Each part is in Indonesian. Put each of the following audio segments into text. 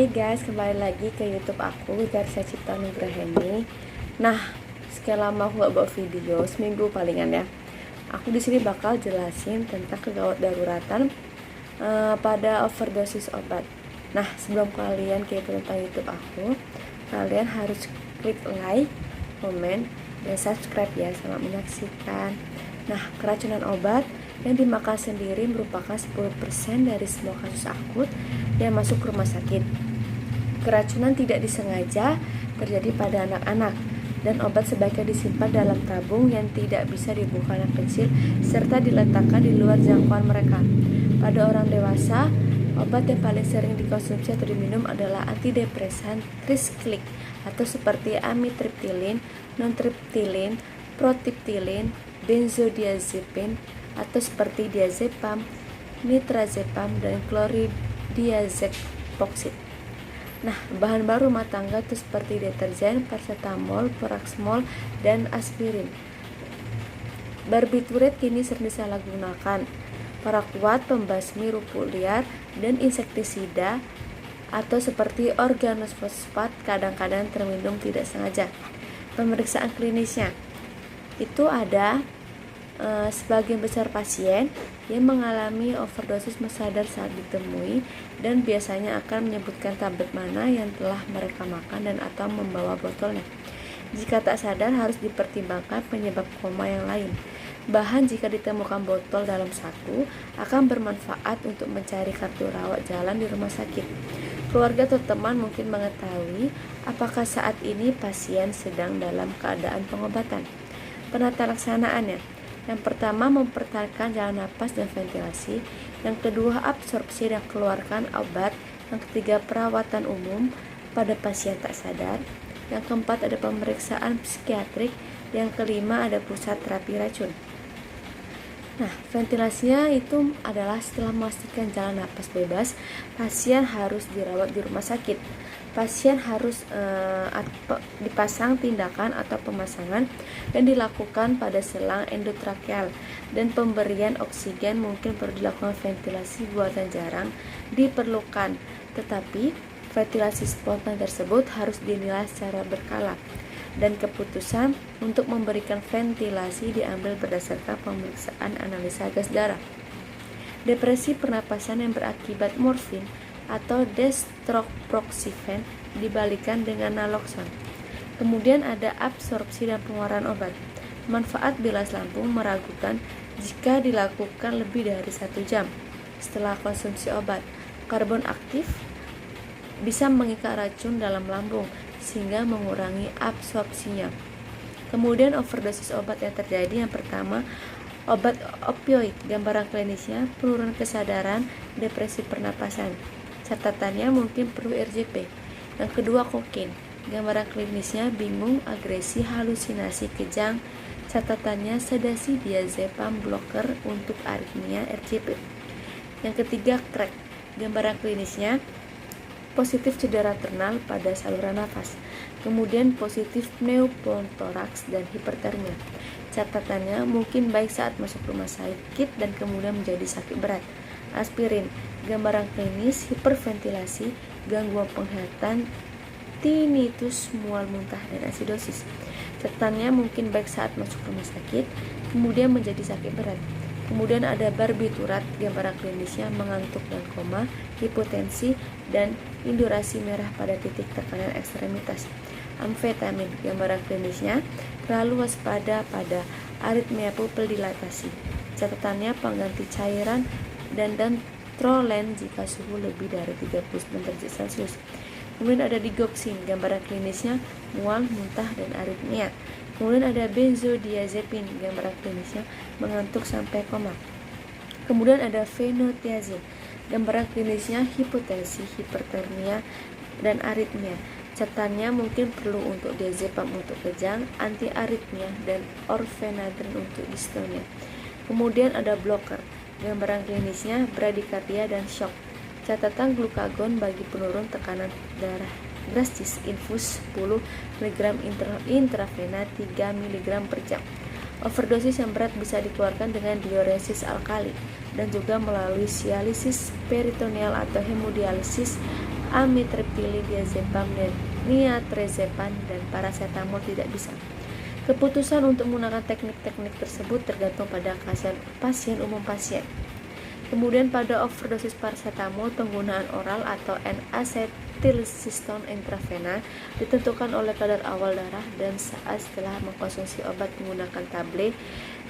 Hai guys, kembali lagi ke YouTube aku, Garisa Cipta Nugraheni. Nah, sekian lama aku gak buat video, seminggu palingan ya. Aku di sini bakal jelasin tentang kegawat daruratan pada overdosis obat. Nah, sebelum kalian kepo tentang YouTube aku, kalian harus klik like, komen, dan subscribe ya. Selamat menyaksikan. Nah, keracunan obat yang dimakan sendiri merupakan 10% dari semua kasus akut yang masuk ke rumah sakit. Keracunan tidak disengaja terjadi pada anak-anak, dan obat sebaiknya disimpan dalam tabung yang tidak bisa dibuka anak kecil serta diletakkan di luar jangkauan mereka. Pada orang dewasa, obat yang paling sering dikonsumsi atau diminum adalah antidepresan trisklik atau seperti amitriptilin, nontriptilin, protriptilin, benzodiazepin atau seperti diazepam, nitrazepam, dan chlordiazepoksid. Nah, bahan baru rumah tangga itu seperti deterjen, paracetamol, paracetamol, dan aspirin. Barbiturat kini sering disalahgunakan. Paraquat, pembasmi rumput liar, dan insektisida atau seperti organofosfat kadang-kadang terminum tidak sengaja. Pemeriksaan klinisnya itu ada sebagian besar pasien yang mengalami overdosis sadar saat ditemui dan biasanya akan menyebutkan tablet mana yang telah mereka makan dan atau membawa botolnya. Jika tak sadar, harus dipertimbangkan penyebab koma yang lain. Bahkan jika ditemukan botol dalam saku, akan bermanfaat untuk mencari kartu rawat jalan di rumah sakit. Keluarga atau teman mungkin mengetahui apakah saat ini pasien sedang dalam keadaan pengobatan. Penata laksanaannya: yang pertama, mempertahankan jalan napas dan ventilasi. Yang kedua, absorpsi dan keluarkan obat. Yang ketiga, perawatan umum pada pasien tak sadar. Yang keempat, ada pemeriksaan psikiatrik. Yang kelima, ada pusat terapi racun. Nah, ventilasinya itu adalah setelah memastikan jalan napas bebas, pasien harus dirawat di rumah sakit. Pasien harus dipasang tindakan atau pemasangan yang dilakukan pada selang endotrakeal, dan pemberian oksigen mungkin perlu dilakukan. Ventilasi buatan jarang diperlukan, tetapi ventilasi spontan tersebut harus dinilai secara berkala, dan keputusan untuk memberikan ventilasi diambil berdasarkan pemeriksaan analisa gas darah. Depresi pernapasan yang berakibat morfin atau destroproxifen dibalikan dengan naloxon. Kemudian ada absorpsi dan pengeluaran obat. Manfaat bilas lambung meragukan jika dilakukan lebih dari 1 jam setelah konsumsi obat. Karbon aktif bisa mengikat racun dalam lambung sehingga mengurangi absorpsinya. Kemudian overdosis obat yang terjadi: yang pertama, obat opioid. Gambaran klinisnya: penurunan kesadaran, depresi pernapasan. Catatannya mungkin perlu RJP. Yang kedua, kokain. Gambaran klinisnya: bingung, agresi, halusinasi, kejang. Catatannya: sedasi, diazepam, bloker untuk aritmia, RJP. Yang ketiga, crack. Gambaran klinisnya: positif cedera ternal pada saluran nafas. Kemudian positif pneumotoraks dan hipertermia. Catatannya mungkin baik saat masuk rumah sakit dan kemudian menjadi sakit berat. Aspirin. Gambaran klinis: hiperventilasi, gangguan penglihatan, tinnitus, mual muntah, dan asidosis. Catatannya mungkin baik saat masuk rumah sakit kemudian menjadi sakit berat. Kemudian ada barbiturat. Gambaran klinisnya: mengantuk dan koma, hipotensi, dan indurasi merah pada titik tekanan ekstremitas. Amfetamin. Gambaran klinisnya: terlalu waspada pada aritmia pupil dilatasi. Catatannya: pengganti cairan dan dantrolen jika suhu lebih dari 39 derajat Celcius. Kemudian ada digoxin. Gambaran klinisnya: mual, muntah, dan aritmia. Kemudian ada benzodiazepin. Gambaran klinisnya: mengantuk sampai koma. Kemudian ada fenotiazin. Gambaran klinisnya: hipotensi, hipertermia, dan aritmia. Catatannya mungkin perlu untuk diazepam untuk kejang, anti aritmia, dan orfenadrin untuk distonia. Kemudian ada blocker. Gambaran klinisnya: bradikardia dan shock. Catatan: glukagon bagi penurun tekanan darah drastis, infus 10 mg intravena 3 mg per jam. Overdosis yang berat bisa dikeluarkan dengan diuresis alkali dan juga melalui dialisis peritoneal atau hemodialisis amitriptyline-diazepam, niatrezepam, dan paracetamol tidak bisa. Keputusan untuk menggunakan teknik-teknik tersebut tergantung pada pasien umum pasien. Kemudian pada overdosis paracetamol, penggunaan oral atau N-acetilcysteine intravena ditentukan oleh kadar awal darah dan saat setelah mengkonsumsi obat menggunakan tablet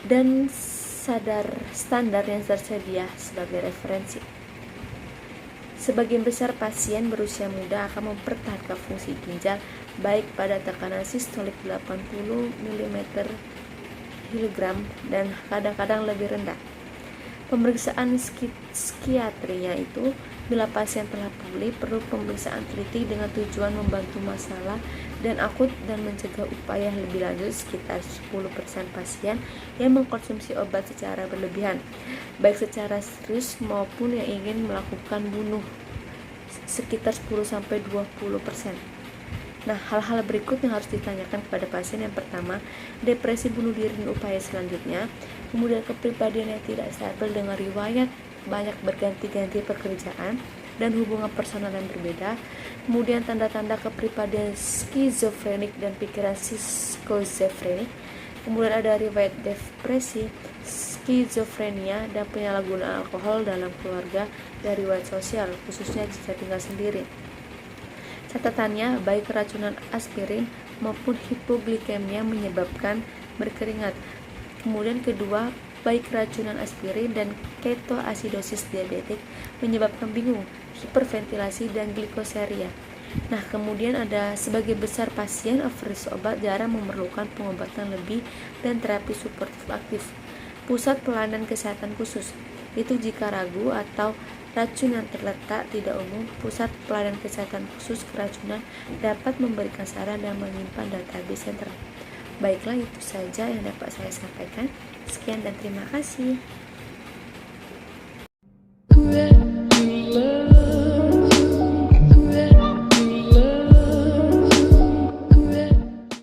dan standar yang tersedia sebagai referensi. Sebagian besar pasien berusia muda akan mempertahankan fungsi ginjal baik pada tekanan sistolik 80 mg dan kadang-kadang lebih rendah. Pemeriksaan psikiatrinya itu, bila pasien telah pulih, perlu pemeriksaan teliti dengan tujuan membantu masalah dan akut dan mencegah upaya lebih lanjut sekitar 10% pasien yang mengkonsumsi obat secara berlebihan, baik secara serius maupun yang ingin melakukan bunuh sekitar 10-20%. Nah, hal-hal berikut yang harus ditanyakan kepada pasien. Yang pertama, depresi bunuh diri dan upaya selanjutnya. Kemudian kepribadian yang tidak stabil dengan riwayat banyak berganti-ganti pekerjaan dan hubungan personal yang berbeda. Kemudian tanda-tanda kepribadian skizofrenik dan pikiran skizofrenik. Kemudian ada riwayat depresi, skizofrenia, dan penyalahgunaan alkohol dalam keluarga dan riwayat sosial, khususnya jika tinggal sendiri. Catatannya, baik keracunan aspirin maupun hipoglikemia menyebabkan berkeringat. Kemudian kedua, baik keracunan aspirin dan ketoasidosis diabetik menyebabkan bingung, hiperventilasi, dan glikoseria. Nah, kemudian ada sebagai besar pasien overdosis obat jarang memerlukan pengobatan lebih dan terapi suportif aktif. Pusat pelayanan kesehatan khusus itu jika ragu atau racun yang terletak tidak umum, pusat pelayanan kesehatan khusus keracunan dapat memberikan saran dan menyimpan database sentral. Baiklah, itu saja yang dapat saya sampaikan. Sekian dan terima kasih.